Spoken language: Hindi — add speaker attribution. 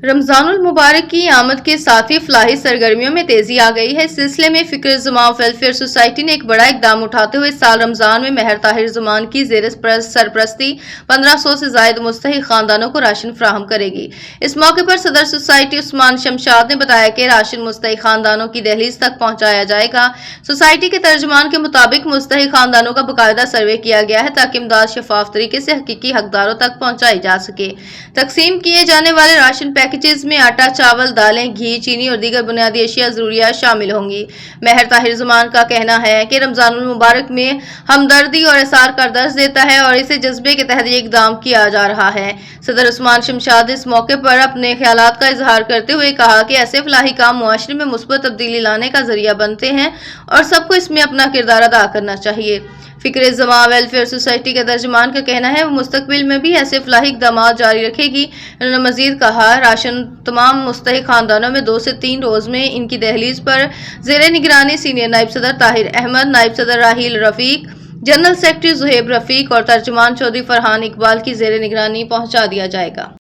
Speaker 1: रमजानुल मुबारक की आमद के साथ ही फलाही सरगर्मियों में तेजी आ गई है। इस सिलसिले में फिक्र जमा वेलफेयर सोसाइटी ने एक बड़ा इकदाम उठाते हुए इस साल रमजान में महर ताहिर जमान की जेर सरपरस्ती 1500 से जायद मुस्तहिक खानदानों को राशन फराहम करेगी। इस मौके पर सदर सोसाइटी उस्मान शमशाद ने बताया कि राशन मुस्तहिक खानदानों की दहलीज तक पहुंचाया जाएगा। सोसाइटी के तर्जुमान के मुताबिक मुस्तहिक खानदानों का बाकायदा सर्वे किया गया है ताकि इमदाद शफाफ तरीके से हकीकी हकदारों तक पहुंचाई जा सके। तकसीम किए जाने वाले राशन पैकेजेस में आटा, चावल, दालें, घी, चीनी और दीगर बुनियादी अशिया जरूरियात शामिल होंगी। महर ताहिर जमान का कहना है कि रमजानुल मुबारक में हमदर्दी और एसार का दर्ज देता है और इसे जज्बे के तहत ये इकदाम किया जा रहा है। सदर उस्मान शमशाद इस मौके पर अपने ख्यालात का इजहार करते हुए कहा कि ऐसे फलाही काम मुआशरे में मुस्बत तब्दीली लाने का जरिया बनते हैं और सबको इसमें अपना किरदार अदा करना चाहिए। फिक्र जमा वेलफेयर सोसाइटी के तर्जुमान का कहना है वो मुस्तकबिल में भी ऐसे फलाही इक़दाम जारी रखेगी। उन्होंने मजीद कहा राशन तमाम मुस्तहिक खानदानों में 2 से 3 रोज में इनकी दहलीज पर ज़ेरे निगरानी सीनियर नायब सदर ताहिर अहमद, नायब सदर राहील रफीक, जनरल सेक्रेटरी जुहेब रफीक और तर्जुमान चौधरी फरहान इकबाल की ज़ेरे निगरानी पहुंचा दिया जाएगा।